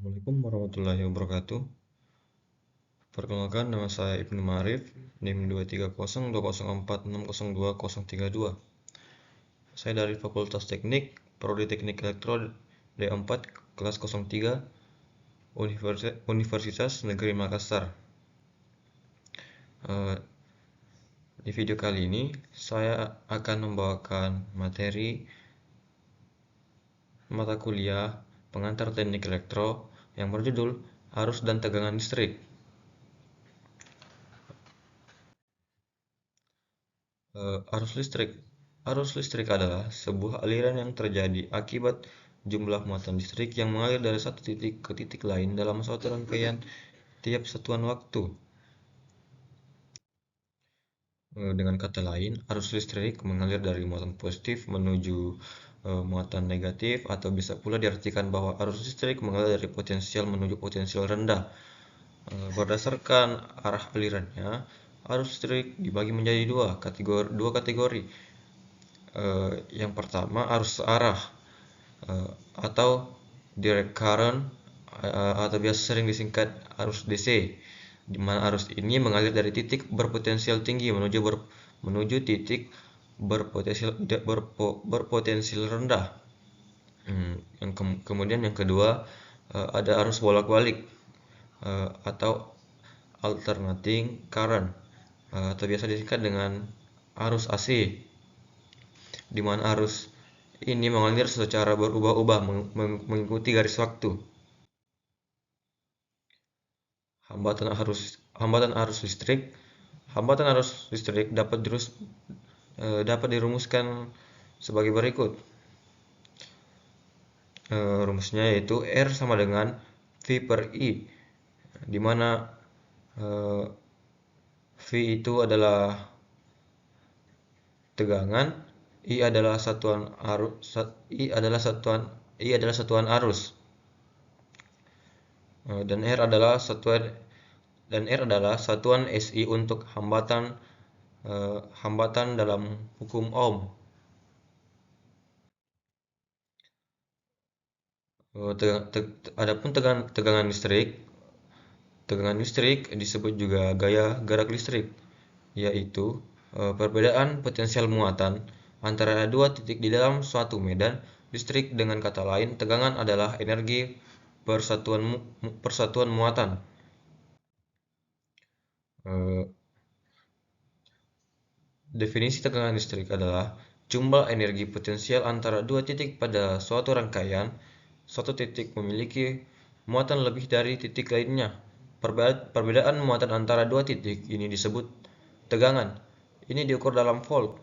Assalamualaikum warahmatullahi wabarakatuh. Perkenalkan, nama saya Ibnu Marif, NIM 2302004602032. Saya dari Fakultas Teknik, Prodi Teknik Elektro D4, kelas 03, Universitas Negeri Makassar. Di video kali ini, saya akan membawakan materi mata kuliah pengantar teknik elektro yang berjudul Arus dan Tegangan Listrik. Arus listrik adalah sebuah aliran yang terjadi akibat jumlah muatan listrik yang mengalir dari satu titik ke titik lain dalam suatu rangkaian tiap satuan waktu. Dengan kata lain, arus listrik mengalir dari muatan positif menuju muatan negatif, atau bisa pula diartikan bahwa arus listrik mengalir dari potensial menuju potensial rendah. Berdasarkan arah alirannya, arus listrik dibagi menjadi dua kategori. Yang pertama, arus searah atau direct current, atau biasa sering disingkat arus DC, di mana arus ini mengalir dari titik berpotensial tinggi menuju titik berpotensial rendah. Kemudian yang kedua, ada arus bolak-balik atau alternating current, atau biasa disingkat dengan arus AC, di mana arus ini mengalir secara berubah-ubah mengikuti garis waktu. Hambatan arus listrik dapat dirumuskan sebagai berikut. Rumusnya yaitu R sama dengan V per I, di mana V itu adalah tegangan, I adalah satuan arus, dan R adalah satuan SI untuk hambatan dalam hukum Ohm. Adapun tegangan listrik disebut juga gaya gerak listrik, yaitu perbedaan potensial muatan antara dua titik di dalam suatu medan listrik. Dengan kata lain, tegangan adalah energi persatuan muatan. Definisi tegangan listrik adalah jumlah energi potensial antara dua titik pada suatu rangkaian. Suatu titik memiliki muatan lebih dari titik lainnya. Perbedaan muatan antara dua titik ini disebut tegangan. Ini diukur dalam volt,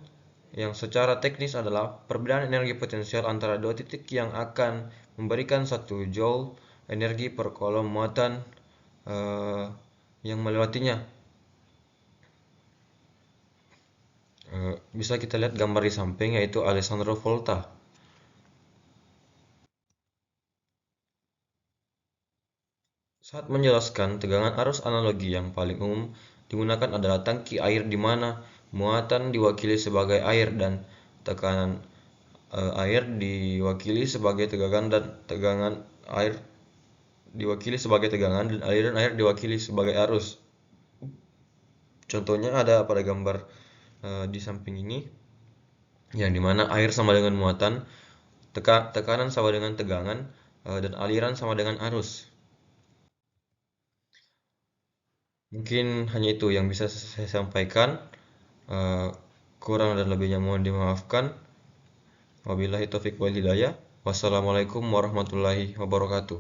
yang secara teknis adalah perbedaan energi potensial antara dua titik yang akan memberikan 1 joule energi per kolom muatan yang melewatinya. Bisa kita lihat gambar di samping, yaitu Alessandro Volta. Saat menjelaskan tegangan arus, analogi yang paling umum digunakan adalah tangki air, di mana muatan diwakili sebagai air dan tekanan air diwakili sebagai tegangan, dan aliran air diwakili sebagai arus. Contohnya ada pada gambar di samping ini, yang dimana air sama dengan muatan, tekanan sama dengan tegangan, dan aliran sama dengan arus. Mungkin hanya itu yang bisa saya sampaikan. Kurang dan lebihnya mohon dimaafkan. Wabillahi taufiq wal hidayah. Wassalamualaikum warahmatullahi wabarakatuh.